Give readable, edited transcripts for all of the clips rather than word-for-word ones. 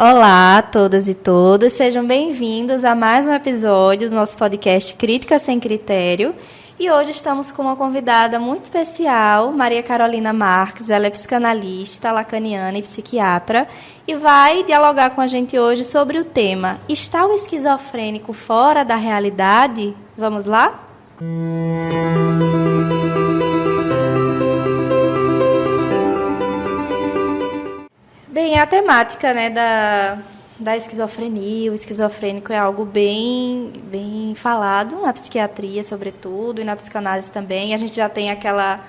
Olá a todas e todos, sejam bem-vindos a mais um episódio do nosso podcast Crítica Sem Critério. E hoje estamos com uma convidada muito especial, Maria Carolina Marques. Ela é psicanalista, lacaniana e psiquiatra e vai dialogar com a gente hoje sobre o tema: está o esquizofrênico fora da realidade? Vamos lá? Bem, a temática, né, da esquizofrenia, o esquizofrênico é algo bem falado na psiquiatria, sobretudo, e na psicanálise também. A gente já tem aquela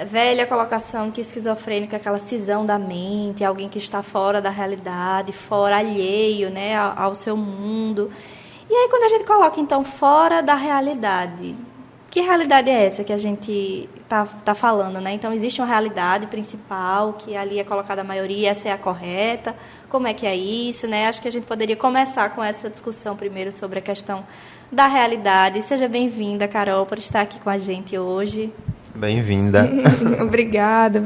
velha colocação que o esquizofrênico é aquela cisão da mente, alguém que está fora da realidade, fora, alheio, né, ao seu mundo. E aí, quando a gente coloca, então, fora da realidade, que realidade é essa que a gente tá falando, né? Então, existe uma realidade principal, que ali é colocada a maioria, essa é a correta. Como é que é isso, né? Acho que a gente poderia começar com essa discussão primeiro sobre a questão da realidade. Seja bem-vinda, Carol, por estar aqui com a gente hoje. Bem-vinda. Obrigada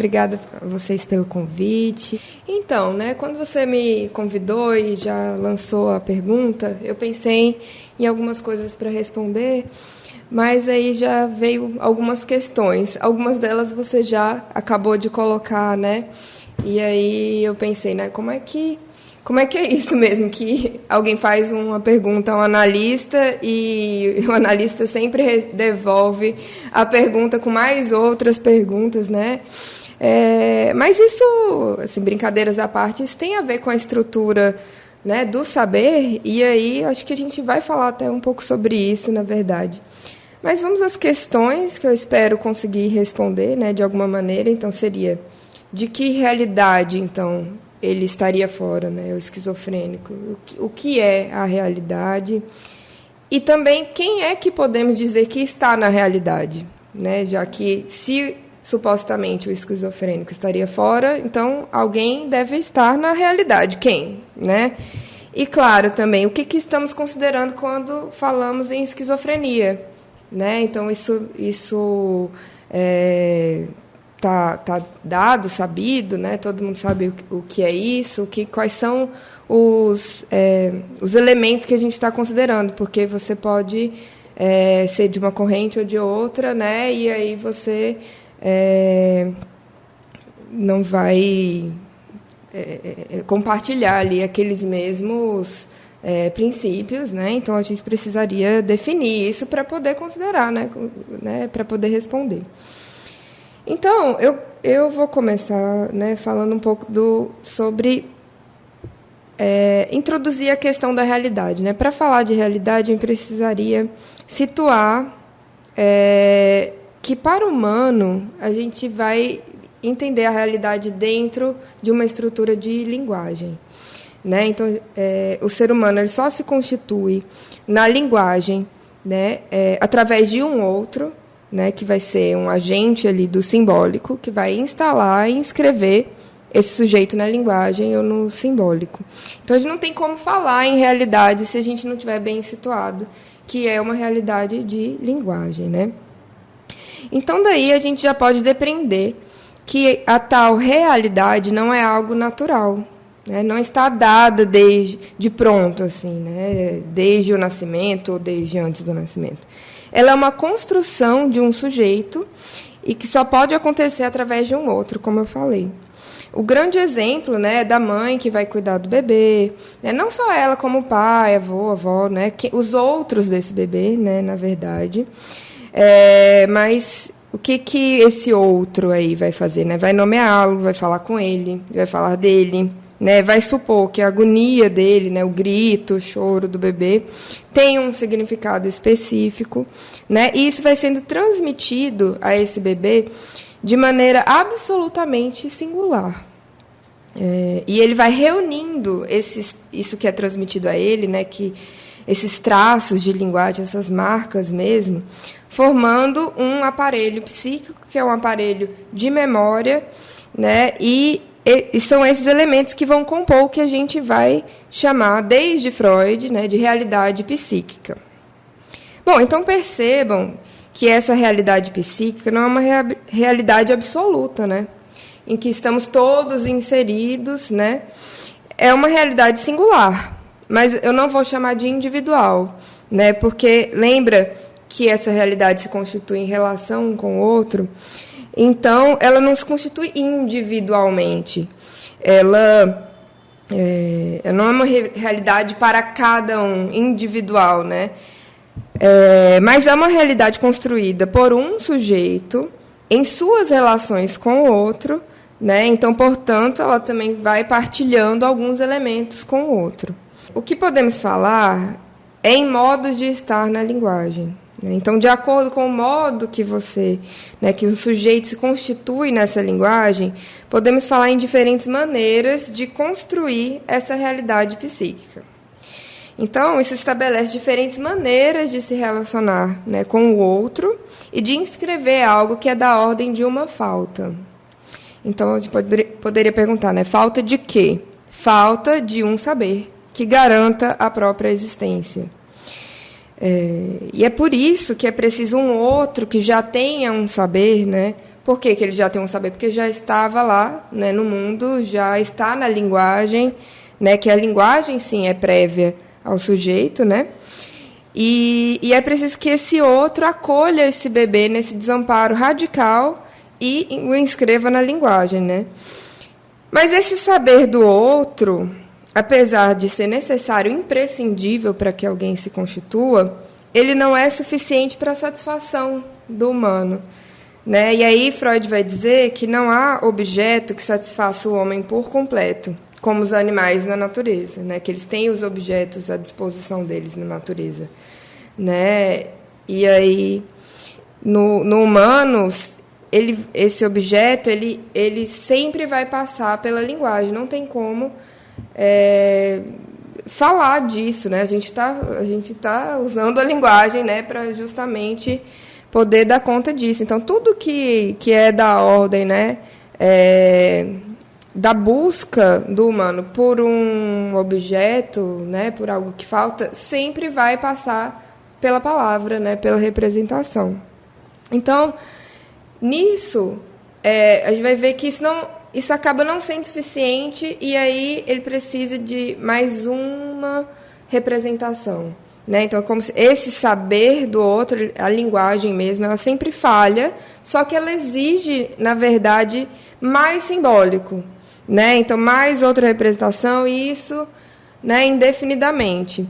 a vocês pelo convite. Então, né, quando você me convidou e já lançou a pergunta, eu pensei em algumas coisas para responder, mas aí já veio algumas questões. Algumas delas você já acabou de colocar, né? E aí eu pensei, né, como é que é isso mesmo, que alguém faz uma pergunta a um analista e o analista sempre devolve a pergunta com mais outras perguntas, né? Mas isso, assim, brincadeiras à parte, isso tem a ver com a estrutura, né, do saber, e aí acho que a gente vai falar até um pouco sobre isso, na verdade. Mas vamos às questões que eu espero conseguir responder, né, de alguma maneira. Então, seria: de que realidade, então, ele estaria fora, né, o esquizofrênico? O que é a realidade? E também, quem é que podemos dizer que está na realidade? Né? Já que, se supostamente o esquizofrênico estaria fora, então alguém deve estar na realidade. Quem? Né? E, claro, também, o que estamos considerando quando falamos em esquizofrenia? Né? Então, isso tá dado, sabido, né? Todo mundo sabe o que é isso, quais são os elementos que a gente está considerando, porque você pode ser de uma corrente ou de outra, né? E aí você não vai compartilhar ali aqueles mesmos princípios, né? Então a gente precisaria definir isso para poder considerar, né? Para poder responder. Então eu vou começar, né, falando um pouco sobre introduzir a questão da realidade, né? Para falar de realidade, eu precisaria situar que para o humano a gente vai entender a realidade dentro de uma estrutura de linguagem. Né? Então, o ser humano ele só se constitui na linguagem, né, através de um outro, né, que vai ser um agente ali do simbólico, que vai instalar e inscrever esse sujeito na linguagem ou no simbólico. Então, a gente não tem como falar em realidade se a gente não estiver bem situado, que é uma realidade de linguagem. Né? Então, daí a gente já pode depreender que a tal realidade não é algo natural. Não está dada de pronto, assim, né? Desde o nascimento ou desde antes do nascimento. Ela é uma construção de um sujeito e que só pode acontecer através de um outro, como eu falei. O grande exemplo, né, é da mãe que vai cuidar do bebê, né? Não só ela, como o pai, avó, né? Os outros desse bebê, né, na verdade. Mas o que esse outro aí vai fazer? Né? Vai nomeá-lo, vai falar com ele, vai falar dele. Né, vai supor que a agonia dele, né, o grito, o choro do bebê, tem um significado específico, né, e isso vai sendo transmitido a esse bebê de maneira absolutamente singular. E ele vai reunindo isso que é transmitido a ele, né, que esses traços de linguagem, essas marcas mesmo, formando um aparelho psíquico, que é um aparelho de memória, né, e são esses elementos que vão compor o que a gente vai chamar, desde Freud, né, de realidade psíquica. Bom, então percebam que essa realidade psíquica não é uma realidade absoluta, né, em que estamos todos inseridos, né, é uma realidade singular, mas eu não vou chamar de individual, né? Porque lembra que essa realidade se constitui em relação um com o outro, então ela não se constitui individualmente. Ela não é uma realidade para cada um, individual, né? Mas é uma realidade construída por um sujeito em suas relações com o outro, né? Então, portanto, ela também vai partilhando alguns elementos com o outro. O que podemos falar é em modos de estar na linguagem, né? Então, de acordo com o modo que que o sujeito se constitui nessa linguagem, podemos falar em diferentes maneiras de construir essa realidade psíquica. Então, isso estabelece diferentes maneiras de se relacionar, né, com o outro e de inscrever algo que é da ordem de uma falta. Então, a gente poderia perguntar, né, falta de quê? Falta de um saber que garanta a própria existência. E é por isso que é preciso um outro que já tenha um saber, né? Por que ele já tem um saber? Porque já estava lá, né, no mundo, já está na linguagem, né, que a linguagem, sim, é prévia ao sujeito, né? E é preciso que esse outro acolha esse bebê nesse desamparo radical e o inscreva na linguagem, né? Mas esse saber do outro, apesar de ser necessário, imprescindível para que alguém se constitua, ele não é suficiente para a satisfação do humano, né? E aí Freud vai dizer que não há objeto que satisfaça o homem por completo, como os animais na natureza, né? Que eles têm os objetos à disposição deles na natureza, né? E aí, no humano, esse objeto ele sempre vai passar pela linguagem, não tem como falar disso, né? A gente tá usando a linguagem, né, para justamente poder dar conta disso. Então, tudo que é da ordem, né, da busca do humano por um objeto, né, por algo que falta, sempre vai passar pela palavra, né, pela representação. Então, nisso, a gente vai ver que isso acaba não sendo suficiente e aí ele precisa de mais uma representação, né? Então, é como se esse saber do outro, a linguagem mesmo, ela sempre falha, só que ela exige, na verdade, mais simbólico, né? Então, mais outra representação, e isso, né, indefinidamente.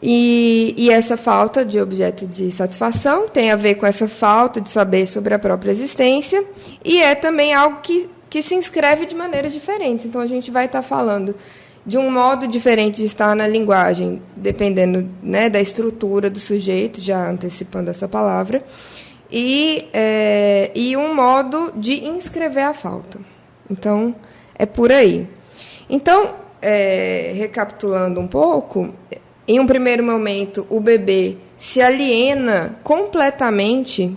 E essa falta de objeto de satisfação tem a ver com essa falta de saber sobre a própria existência, e é também algo que se inscreve de maneiras diferentes. Então, a gente vai estar falando de um modo diferente de estar na linguagem, dependendo, né, da estrutura do sujeito, já antecipando essa palavra, e um modo de inscrever a falta. Então, é por aí. Então, recapitulando um pouco, em um primeiro momento, o bebê se aliena completamente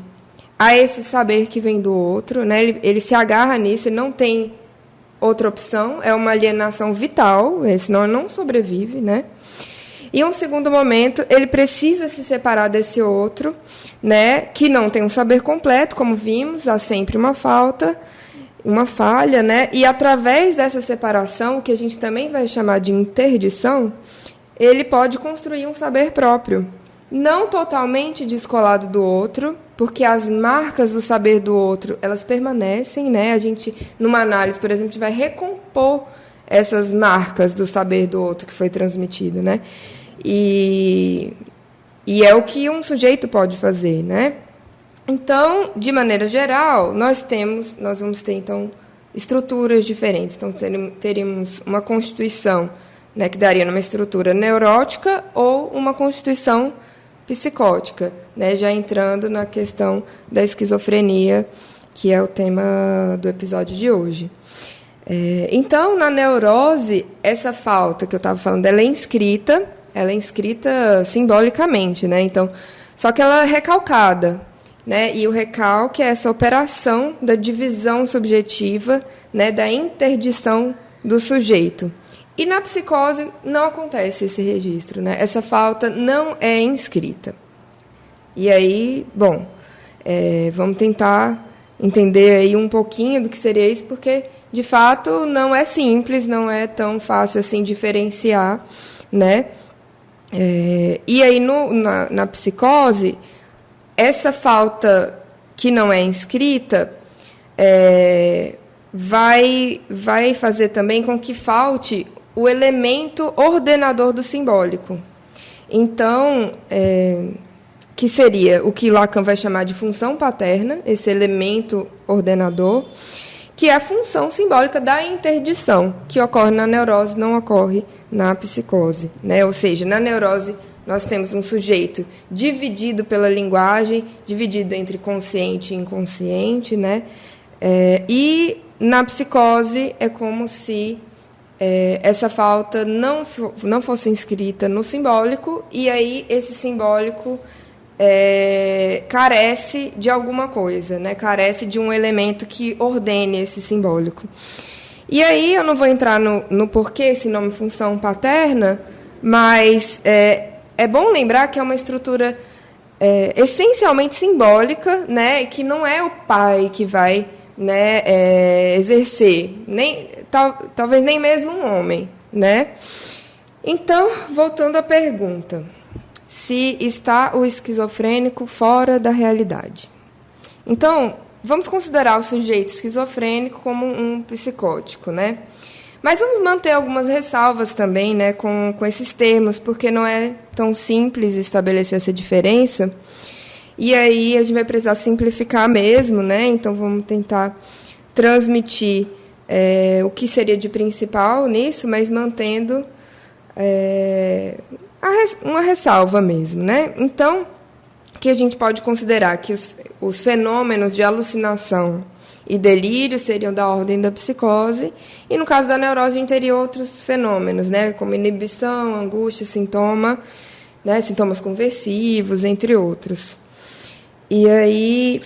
a esse saber que vem do outro, né? Ele se agarra nisso, ele não tem outra opção, é uma alienação vital, senão ele não sobrevive, né? E em um segundo momento, ele precisa se separar desse outro, né, que não tem um saber completo, como vimos, há sempre uma falta, uma falha, né? E através dessa separação, que a gente também vai chamar de interdição, ele pode construir um saber próprio, não totalmente descolado do outro, porque as marcas do saber do outro, elas permanecem, né? A gente, numa análise, por exemplo, a gente vai recompor essas marcas do saber do outro que foi transmitido, né? E é o que um sujeito pode fazer, né? Então, de maneira geral, nós vamos ter, então, estruturas diferentes. Então, teríamos uma constituição, né, que daria numa estrutura neurótica ou uma constituição psicótica, né, já entrando na questão da esquizofrenia, que é o tema do episódio de hoje. Então, na neurose, essa falta que eu estava falando, ela é inscrita simbolicamente, né? Então, só que ela é recalcada, né? E o recalque é essa operação da divisão subjetiva, né, da interdição do sujeito. E na psicose não acontece esse registro, né? Essa falta não é inscrita. E aí, bom, vamos tentar entender aí um pouquinho do que seria isso, porque, de fato, não é simples, não é tão fácil assim diferenciar, né? E aí, na psicose, essa falta que não é inscrita vai fazer também com que falte o elemento ordenador do simbólico. Então, que seria o que Lacan vai chamar de função paterna, esse elemento ordenador, que é a função simbólica da interdição, que ocorre na neurose, não ocorre na psicose, né? Ou seja, na neurose nós temos um sujeito dividido pela linguagem, dividido entre consciente e inconsciente, né? E na psicose é como se essa falta não fosse inscrita no simbólico, e aí esse simbólico carece de alguma coisa, né? Carece de um elemento que ordene esse simbólico. E aí eu não vou entrar no porquê esse nome função paterna, mas é bom lembrar que é uma estrutura essencialmente simbólica, né? Que não é o pai que vai, né, exercer, talvez nem mesmo um homem, né? Então, voltando à pergunta, se está o esquizofrênico fora da realidade. Então, vamos considerar o sujeito esquizofrênico como um psicótico, né? Mas vamos manter algumas ressalvas também, né, com esses termos, porque não é tão simples estabelecer essa diferença. E aí a gente vai precisar simplificar mesmo, né? Então vamos tentar transmitir o que seria de principal nisso, mas mantendo uma ressalva mesmo, né? Então, que a gente pode considerar que os fenômenos de alucinação e delírio seriam da ordem da psicose, e no caso da neurose a gente teria outros fenômenos, né? Como inibição, angústia, sintoma, né? Sintomas conversivos, entre outros. E aí,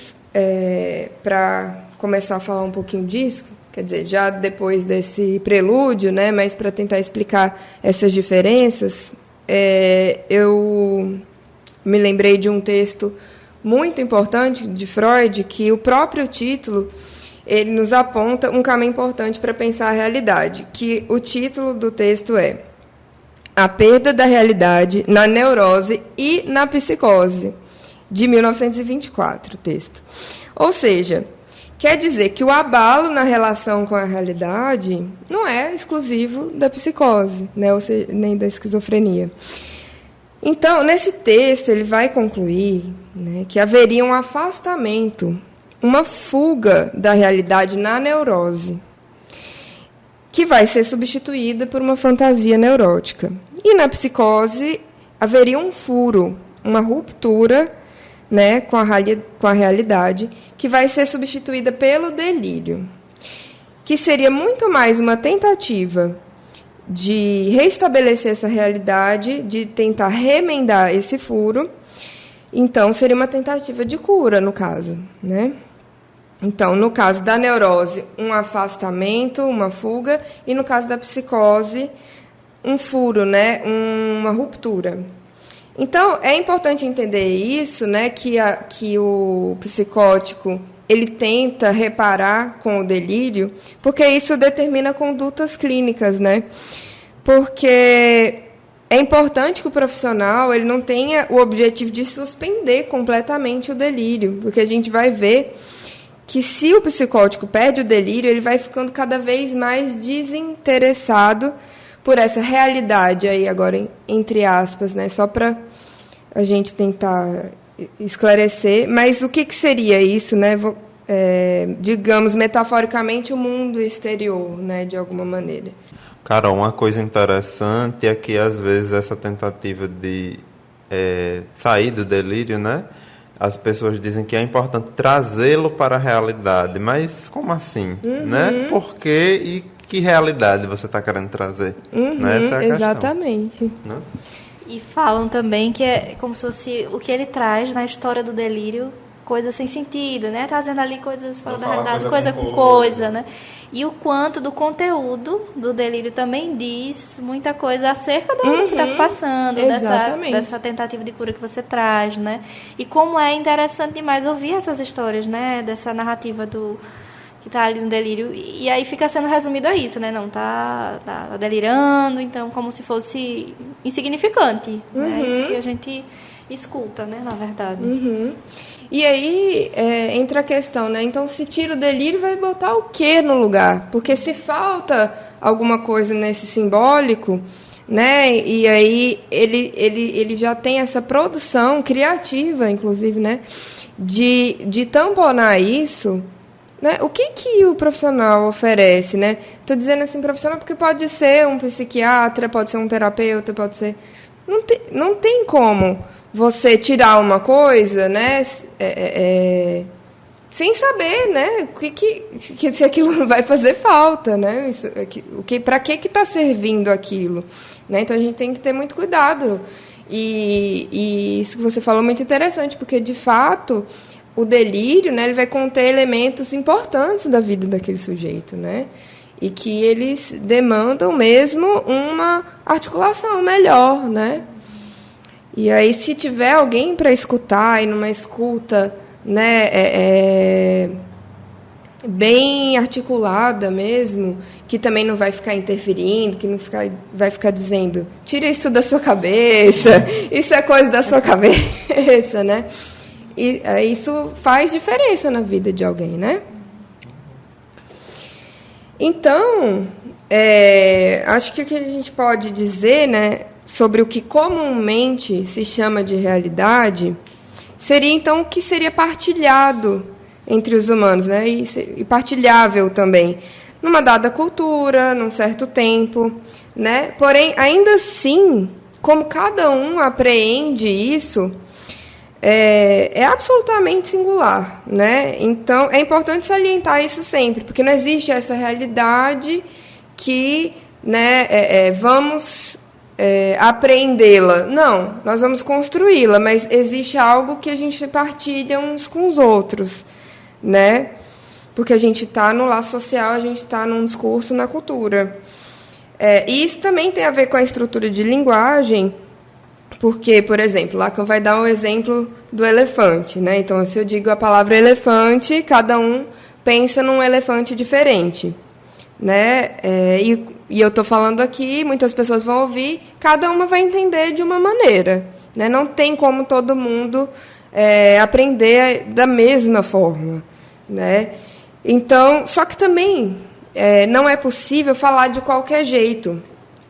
para começar a falar um pouquinho disso, quer dizer, já depois desse prelúdio, né, mas para tentar explicar essas diferenças, eu me lembrei de um texto muito importante de Freud, que o próprio título ele nos aponta um caminho importante para pensar a realidade, que o título do texto é A Perda da Realidade na Neurose e na Psicose, de 1924, o texto. Ou seja, quer dizer que o abalo na relação com a realidade não é exclusivo da psicose, né, ou seja, nem da esquizofrenia. Então, nesse texto, ele vai concluir, né, que haveria um afastamento, uma fuga da realidade na neurose, que vai ser substituída por uma fantasia neurótica. E na psicose, haveria um furo, uma ruptura, né, com a realidade, que vai ser substituída pelo delírio, que seria muito mais uma tentativa de restabelecer essa realidade, de tentar remendar esse furo. Então, seria uma tentativa de cura, no caso, né? Então, no caso da neurose, um afastamento, uma fuga, e no caso da psicose, um furo, né, uma ruptura. Então, é importante entender isso, né, que o psicótico ele tenta reparar com o delírio, porque isso determina condutas clínicas, né? Porque é importante que o profissional ele não tenha o objetivo de suspender completamente o delírio, porque a gente vai ver que se o psicótico perde o delírio, ele vai ficando cada vez mais desinteressado por essa realidade aí agora entre aspas, né? Só para a gente tentar esclarecer, mas o que seria isso, né? Digamos, metaforicamente, o mundo exterior, né? De alguma maneira. Carol, uma coisa interessante é que, às vezes, essa tentativa de sair do delírio, né? As pessoas dizem que é importante trazê-lo para a realidade, mas como assim? Né? Por quê e que realidade você está querendo trazer? Né? Essa é a exatamente. Questão, né? E falam também que é como se fosse o que ele traz na história do delírio coisa sem sentido, né? Trazendo ali coisas fora Não da fala realidade, coisa coisa com com coisa. coisa, né? E o quanto do conteúdo do delírio também diz muita coisa acerca do que está se passando, exatamente. dessa tentativa de cura que você traz, né? E como é interessante demais ouvir essas histórias, né? Dessa narrativa do que está ali no delírio. E aí fica sendo resumido a isso, né? Não tá delirando, então como se fosse insignificante. Né? Isso que a gente escuta, né? Na verdade. E aí entra a questão, né? Então, se tira o delírio, vai botar o quê no lugar? Porque se falta alguma coisa nesse simbólico, né? E aí ele já tem essa produção criativa, inclusive, né? De tamponar isso, né? O que o profissional oferece, né? Estou dizendo assim profissional porque pode ser um psiquiatra, pode ser um terapeuta, pode ser... Não tem como você tirar uma coisa, né, sem saber, né, se aquilo não vai fazer falta, né, para que está servindo aquilo, né? Então a gente tem que ter muito cuidado e isso que você falou é muito interessante, porque de fato o delírio, né, ele vai conter elementos importantes da vida daquele sujeito, né, e que eles demandam mesmo uma articulação melhor, né. E aí, se tiver alguém para escutar, e numa escuta, né, bem articulada mesmo, que também não vai ficar interferindo, que não vai ficar dizendo, tira isso da sua cabeça, isso é coisa da sua cabeça, né? E isso faz diferença na vida de alguém, né? Então, acho que o que a gente pode dizer, né, sobre o que comumente se chama de realidade, seria, então, o que seria partilhado entre os humanos, né? E partilhável também, numa dada cultura, num certo tempo, né? Porém, ainda assim, como cada um apreende isso, é absolutamente singular, né? Então, é importante salientar isso sempre, porque não existe essa realidade que, né, vamos... apreendê-la. Não, nós vamos construí-la, mas existe algo que a gente partilha uns com os outros, né? Porque a gente está no laço social, a gente está num discurso, na cultura. E isso também tem a ver com a estrutura de linguagem, porque, por exemplo, Lacan vai dar um exemplo do elefante, né? Então, se eu digo a palavra elefante, cada um pensa num elefante diferente, né? E eu estou falando aqui, muitas pessoas vão ouvir, cada uma vai entender de uma maneira, né? Não tem como todo mundo aprender da mesma forma, né? Então, só que também não é possível falar de qualquer jeito.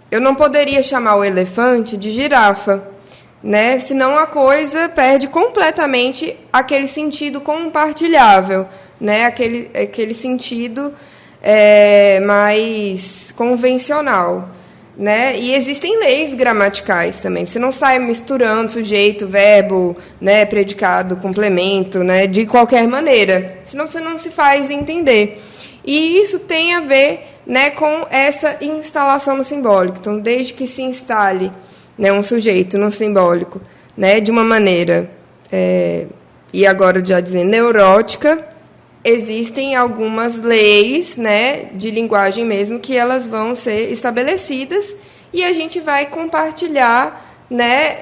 Eu não poderia chamar o elefante de girafa, né? Senão a coisa perde completamente aquele sentido compartilhável, né? Aquele sentido mais convencional, né? E existem leis gramaticais também. Você não sai misturando sujeito, verbo, né, predicado, complemento, né, de qualquer maneira. Senão você não se faz entender. E isso tem a ver, né, com essa instalação no simbólico. Então, desde que se instale, né, um sujeito no simbólico, né, de uma maneira, e agora já dizendo, neurótica, existem algumas leis, né, de linguagem mesmo, que elas vão ser estabelecidas e a gente vai compartilhar, né,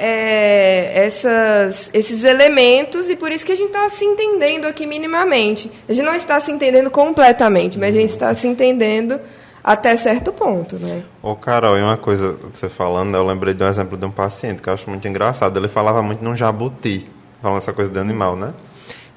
esses elementos, e por isso que a gente está se entendendo aqui minimamente. A gente não está se entendendo completamente, mas a gente está se entendendo até certo ponto, né? Ô, Carol, e uma coisa, você falando, eu lembrei de um exemplo de um paciente que eu acho muito engraçado. Ele falava muito num jabuti, falando essa coisa de animal, né?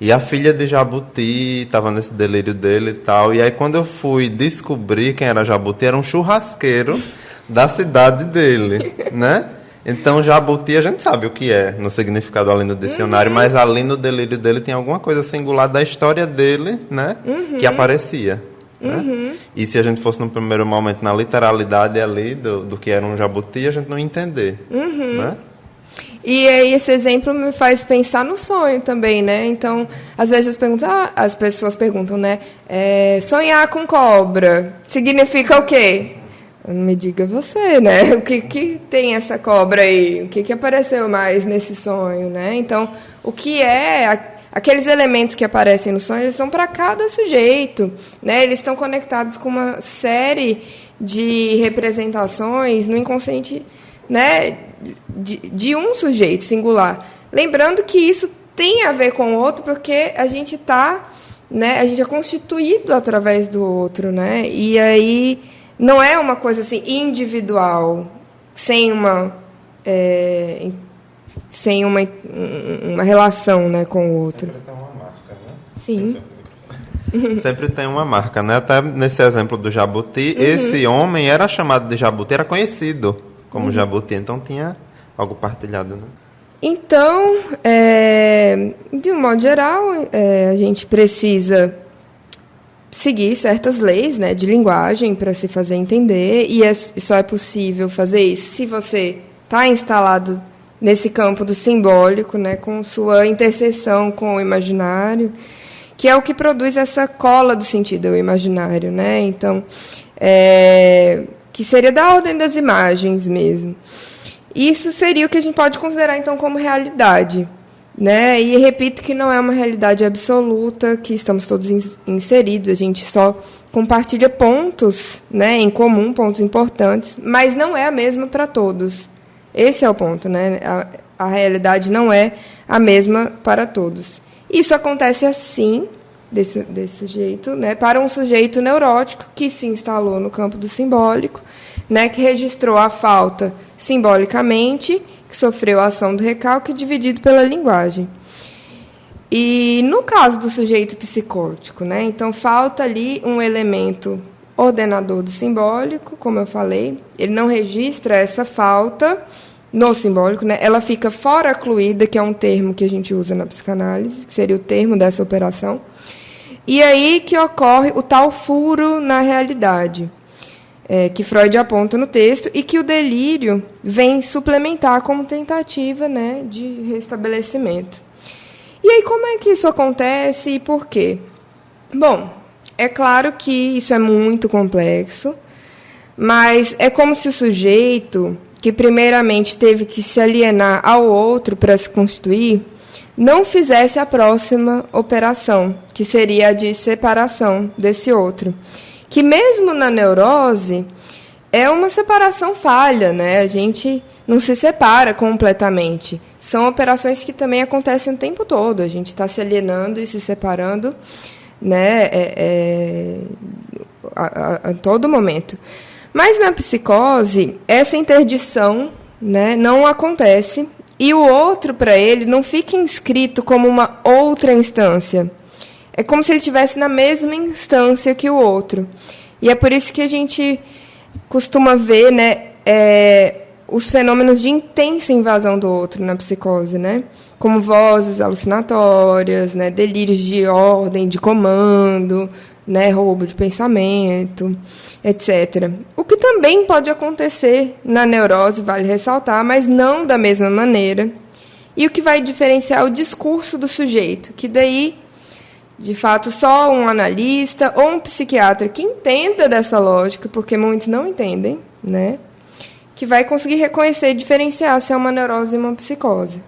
E a filha de Jabuti estava nesse delírio dele e tal. E aí, quando eu fui descobrir quem era Jabuti, era um churrasqueiro da cidade dele, né? Então, Jabuti, a gente sabe o que é no significado ali no dicionário, mas ali no delírio dele tem alguma coisa singular da história dele, né? Que aparecia. Né? E se a gente fosse no primeiro momento na literalidade ali do que era um Jabuti, a gente não ia entender, né? E aí esse exemplo me faz pensar no sonho também, né? Então, às vezes as pessoas perguntam, né? Sonhar com cobra significa o quê? Me diga você, né? O que tem essa cobra aí? O que apareceu mais nesse sonho, né? Então, o que é aqueles elementos que aparecem no sonho, eles são para cada sujeito, né? Eles estão conectados com uma série de representações no inconsciente, né, de um sujeito singular. Lembrando que isso tem a ver com o outro, porque a gente está, né, a gente é constituído através do outro, né? E aí não é uma coisa assim individual, sem uma relação, né, com o outro. Sempre tem uma marca, né? Sim. Sempre tem uma marca, né? Até nesse exemplo do jabuti, esse homem era chamado de jabuti, era conhecido como jabuti, então tinha algo partilhado, né? Então, de um modo geral, a gente precisa seguir certas leis, né, de linguagem para se fazer entender, e só é possível fazer isso se você está instalado nesse campo do simbólico, né, com sua interseção com o imaginário, que é o que produz essa cola do sentido, o imaginário, né? Então, que seria da ordem das imagens mesmo. Isso seria o que a gente pode considerar, então, como realidade, né? E repito que não é uma realidade absoluta, que estamos todos inseridos, a gente só compartilha pontos, né, em comum, pontos importantes, mas não é a mesma para todos. Esse é o ponto, né? A realidade não é a mesma para todos. Isso acontece assim, desse jeito, né, para um sujeito neurótico que se instalou no campo do simbólico, né, que registrou a falta simbolicamente, que sofreu a ação do recalque dividido pela linguagem. E no caso do sujeito psicótico, né, então falta ali um elemento ordenador do simbólico, como eu falei, ele não registra essa falta no simbólico, né? Ela fica fora-cluída, que é um termo que a gente usa na psicanálise, que seria o termo dessa operação. E aí que ocorre o tal furo na realidade, que Freud aponta no texto, e que o delírio vem suplementar como tentativa, né, de restabelecimento. E aí como é que isso acontece e por quê? Bom, é claro que isso é muito complexo, mas é como se o sujeito, que primeiramente teve que se alienar ao outro para se constituir, não fizesse a próxima operação, que seria a de separação desse outro. Que mesmo na neurose é uma separação falha, né? A gente não se separa completamente. São operações que também acontecem o tempo todo. A gente está se alienando e se separando, né, a todo momento. Mas na psicose, essa interdição, né, não acontece, e o outro, para ele, não fica inscrito como uma outra instância. É como se ele estivesse na mesma instância que o outro. E é por isso que a gente costuma ver, né, os fenômenos de intensa invasão do outro na psicose, né, como vozes alucinatórias, né, delírios de ordem, de comando, né, roubo de pensamento, etc. O que também pode acontecer na neurose, vale ressaltar, mas não da mesma maneira. E o que vai diferenciar o discurso do sujeito, que daí, de fato, só um analista ou um psiquiatra que entenda dessa lógica, porque muitos não entendem, né, que vai conseguir reconhecer e diferenciar se é uma neurose e uma psicose.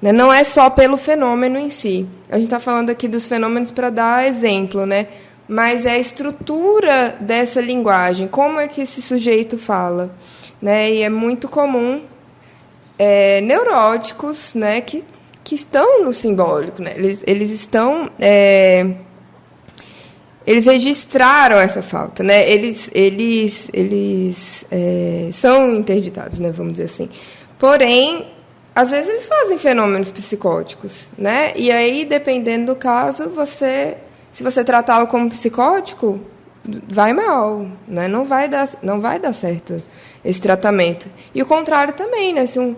Não é só pelo fenômeno em si. A gente está falando aqui dos fenômenos para dar exemplo, né? Mas é a estrutura dessa linguagem, como é que esse sujeito fala, né? E é muito comum neuróticos, né, que estão no simbólico, né? Eles estão, eles registraram essa falta, né? Eles são interditados, né, vamos dizer assim. Porém, às vezes eles fazem fenômenos psicóticos, né? E aí, dependendo do caso, se você tratá-lo como psicótico, vai mal, né? Não vai dar certo esse tratamento. E o contrário também, né? Se um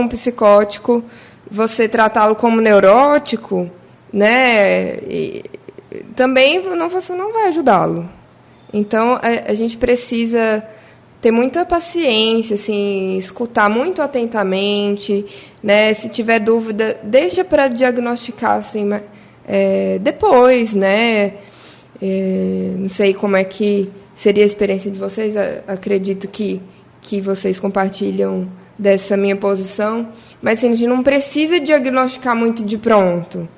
psicótico, você tratá-lo como neurótico, né? Também você não vai ajudá-lo. Então, a gente precisa ter muita paciência, assim, escutar muito atentamente, né? Se tiver dúvida, deixa para diagnosticar, assim, depois, né? Não sei como é que seria a experiência de vocês. Acredito que vocês compartilham dessa minha posição, mas assim, a gente não precisa diagnosticar muito de pronto.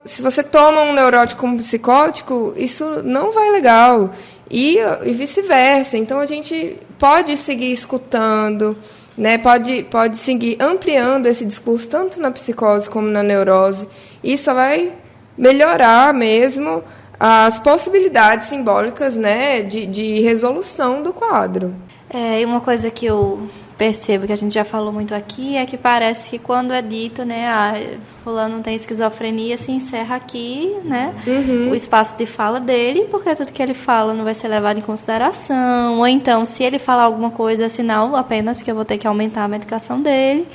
Se você toma um neurótico como psicótico, isso não vai legal, e vice-versa. Então, a gente pode seguir escutando, né? Pode seguir ampliando esse discurso, tanto na psicose como na neurose, e isso vai melhorar mesmo as possibilidades simbólicas, né, de resolução do quadro. E uma coisa que eu percebo, que a gente já falou muito aqui, é que parece que quando é dito, né, fulano tem esquizofrenia, se encerra aqui, né, o espaço de fala dele, porque tudo que ele fala não vai ser levado em consideração, ou então, se ele falar alguma coisa, é sinal apenas que eu vou ter que aumentar a medicação dele,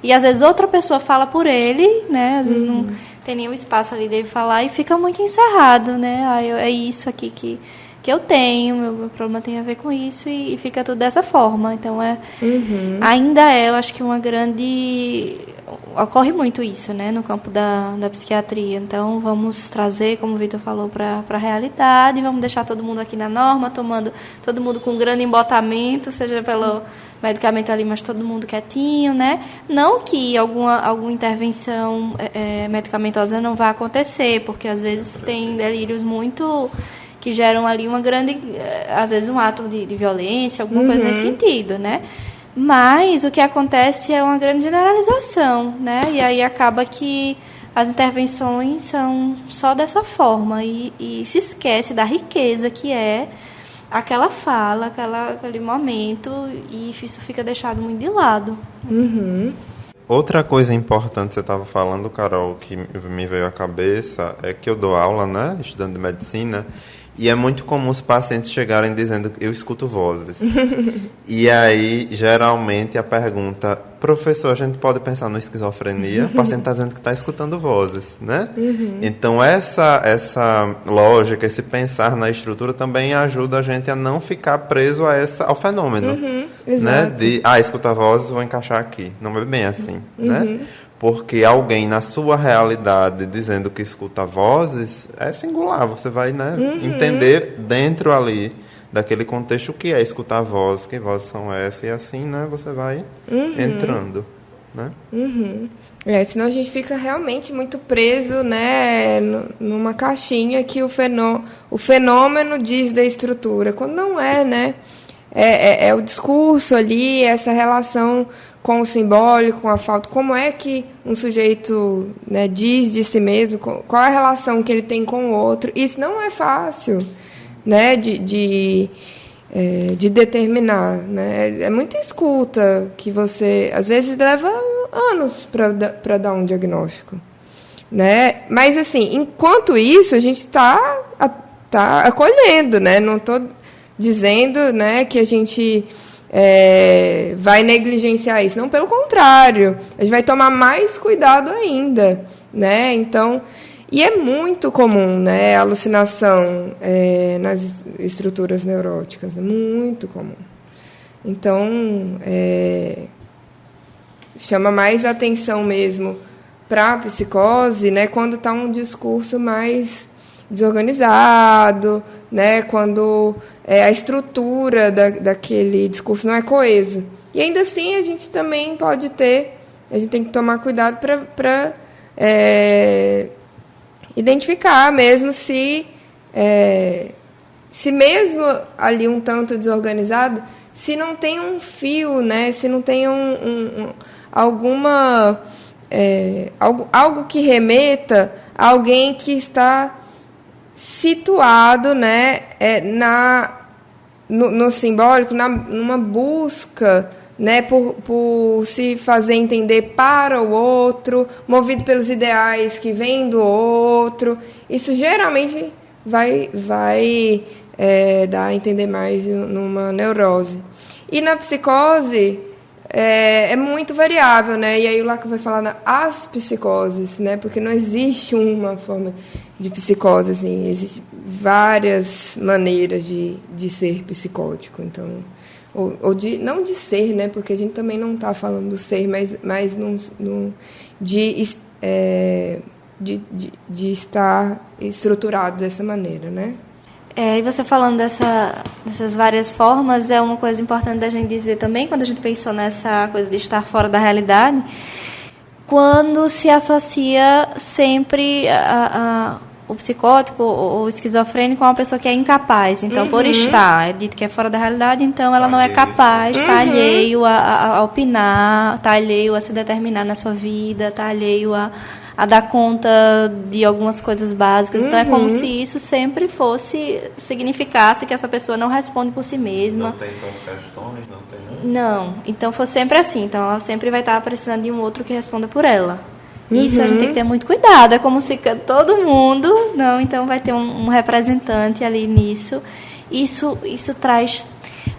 e às vezes outra pessoa fala por ele, né, às vezes não tem nenhum espaço ali dele falar, e fica muito encerrado, né, é isso aqui que eu tenho, meu problema tem a ver com isso, e fica tudo dessa forma. Então, ainda eu acho que uma grande... Ocorre muito isso, né, no campo da psiquiatria. Então, vamos trazer, como o Vitor falou, para a realidade, vamos deixar todo mundo aqui na norma, tomando todo mundo com grande embotamento, seja pelo medicamento ali, mas todo mundo quietinho, né? Não que alguma intervenção medicamentosa não vá acontecer, porque às vezes tem delírios muito... que geram ali uma grande, às vezes um ato de violência, alguma coisa nesse sentido, né? Mas o que acontece é uma grande generalização, né? E aí acaba que as intervenções são só dessa forma e se esquece da riqueza que é aquela fala, aquele momento, e isso fica deixado muito de lado. Outra coisa importante que você estava falando, Carol, que me veio à cabeça, é que eu dou aula, né, estudando de medicina, e é muito comum os pacientes chegarem dizendo que eu escuto vozes. E aí, geralmente, a pergunta, professor, a gente pode pensar na esquizofrenia? O paciente está dizendo que está escutando vozes, né? Então, essa lógica, esse pensar na estrutura também ajuda a gente a não ficar preso ao fenômeno. Né? De, escutar vozes, vou encaixar aqui. Não é bem assim, né? Porque alguém na sua realidade dizendo que escuta vozes é singular. Você vai, né, entender dentro ali daquele contexto o que é escutar vozes, que vozes são essas, e assim, né, você vai entrando, né? Senão a gente fica realmente muito preso, né, numa caixinha que o fenômeno diz da estrutura, quando não é, né? É o discurso ali, essa relação com o simbólico, com a falta. Como é que um sujeito, né, diz de si mesmo, qual é a relação que ele tem com o outro? Isso não é fácil, né, de determinar. Né? É muita escuta que você, às vezes, leva anos para dar um diagnóstico. Né? Mas, assim, enquanto isso, a gente está acolhendo, né? Não estou dizendo, né, que a gente vai negligenciar isso. Não, pelo contrário, a gente vai tomar mais cuidado ainda, né? Então, e é muito comum, né, a alucinação nas estruturas neuróticas, é muito comum. Então, chama mais atenção mesmo para a psicose, né, quando está um discurso mais desorganizado, né, quando a estrutura daquele discurso não é coesa. E ainda assim a gente também pode a gente tem que tomar cuidado para identificar mesmo se mesmo ali um tanto desorganizado, se não tem um fio, né, se não tem algo que remeta a alguém que está situado, né, no simbólico, numa busca, né, por se fazer entender para o outro, movido pelos ideais que vêm do outro. Isso geralmente vai dar a entender mais numa neurose. E na psicose é muito variável, né? E aí o Lacan vai falar as psicoses, né? Porque não existe uma forma de psicose, assim, existem várias maneiras de ser psicótico, então, não de ser, né? Porque a gente também não está falando do ser, mas de estar estruturado dessa maneira, né? E você falando dessas várias formas, é uma coisa importante da gente dizer também, quando a gente pensou nessa coisa de estar fora da realidade, quando se associa sempre o psicótico ou o esquizofrênico a uma pessoa que é incapaz. Então, por estar, é dito que é fora da realidade, então ela não é capaz, está alheio a opinar, está alheio a se determinar na sua vida, está alheio a dar conta de algumas coisas básicas. Então, é como se isso sempre significasse que essa pessoa não responde por si mesma. Não tem suas questões, não tem... Não. Então, for sempre assim. Então, ela sempre vai estar precisando de um outro que responda por ela. Isso a gente tem que ter muito cuidado. É como se todo mundo... Não, então vai ter um representante ali nisso. Isso traz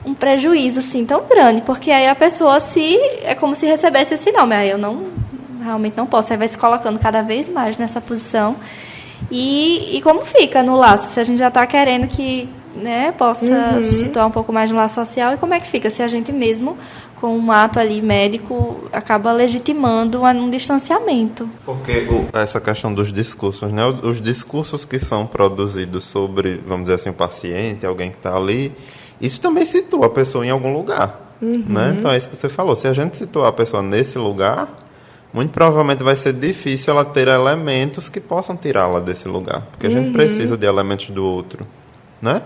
um prejuízo, assim, tão grande. Porque aí a pessoa é como se recebesse esse nome. Aí eu realmente não posso. Aí vai se colocando cada vez mais nessa posição. E como fica no laço? Se a gente já está querendo que, né, possa se situar um pouco mais no laço social, e como é que fica? Se a gente mesmo, com um ato ali médico, acaba legitimando um distanciamento. Porque essa questão dos discursos, né? Os discursos que são produzidos sobre, vamos dizer assim, o paciente, alguém que está ali, isso também situa a pessoa em algum lugar. Né? Então é isso que você falou. Se a gente situar a pessoa nesse lugar, muito provavelmente vai ser difícil ela ter elementos que possam tirá-la desse lugar. Porque a gente precisa de elementos do outro, né?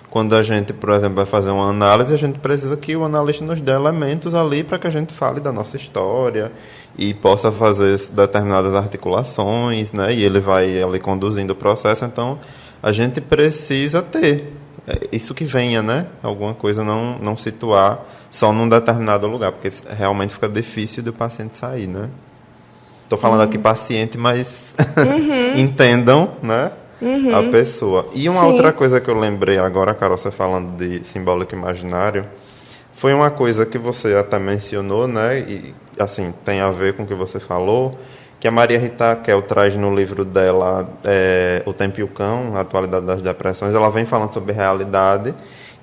Quando a gente, por exemplo, vai fazer uma análise, a gente precisa que o analista nos dê elementos ali para que a gente fale da nossa história e possa fazer determinadas articulações, né? E ele vai ali conduzindo o processo. Então, a gente precisa ter isso que venha, né? Alguma coisa não situar só num determinado lugar, porque realmente fica difícil do paciente sair, né? Estou falando aqui paciente, mas entendam, né? A pessoa. E uma outra coisa que eu lembrei agora, Carol, você falando de simbólico imaginário, foi uma coisa que você até mencionou, né? E, assim, tem a ver com o que você falou, que a Maria Rita Raquel traz no livro dela, O Tempo e o Cão, a Atualidade das Depressões. Ela vem falando sobre realidade,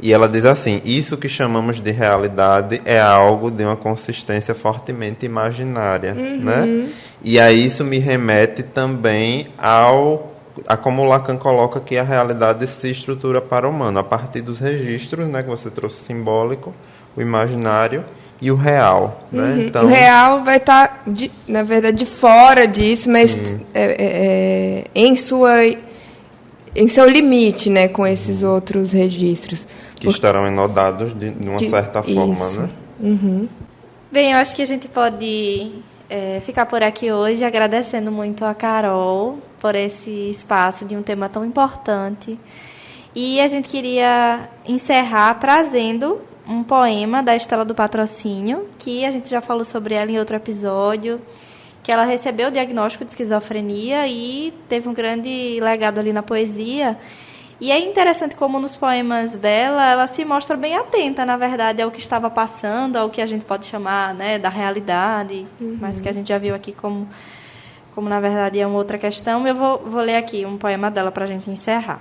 e ela diz assim: isso que chamamos de realidade é algo de uma consistência fortemente imaginária, né? E aí isso me remete também a como Lacan coloca que a realidade se estrutura para o humano, a partir dos registros, né, que você trouxe, simbólico, o imaginário e o real. Né? Então, o real vai estar, na verdade, fora disso, mas em seu limite, né, com esses outros registros. Que estarão enodados de uma certa forma. Isso. Né? Bem, eu acho que a gente pode ficar por aqui hoje, agradecendo muito a Carol por esse espaço de um tema tão importante. E a gente queria encerrar trazendo um poema da Estela do Patrocínio, que a gente já falou sobre ela em outro episódio, que ela recebeu o diagnóstico de esquizofrenia e teve um grande legado ali na poesia. E é interessante como nos poemas dela, ela se mostra bem atenta, na verdade, ao que estava passando, ao que a gente pode chamar, né, da realidade, mas que a gente já viu aqui como na verdade é uma outra questão. Eu vou ler aqui um poema dela para a gente encerrar.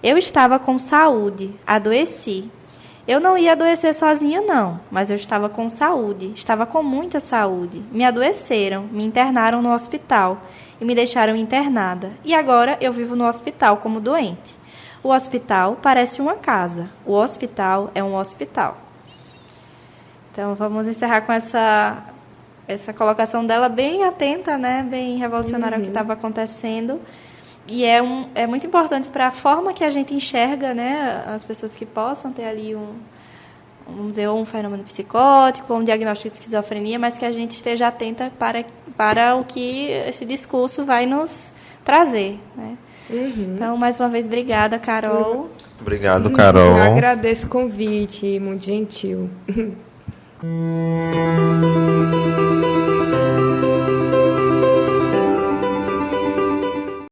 Eu estava com saúde, adoeci. Eu não ia adoecer sozinha, não, mas eu estava com saúde, estava com muita saúde. Me adoeceram, me internaram no hospital e me deixaram internada. E agora eu vivo no hospital como doente. O hospital parece uma casa. O hospital é um hospital. Então, vamos encerrar com essa colocação dela bem atenta, né? Bem revolucionária ao que estava acontecendo. E é muito importante para a forma que a gente enxerga, né, as pessoas que possam ter ali um fenômeno psicótico, um diagnóstico de esquizofrenia, mas que a gente esteja atenta para o que esse discurso vai nos trazer, né? Então, mais uma vez, obrigada, Carol. Obrigado, Carol. Eu agradeço o convite, muito gentil.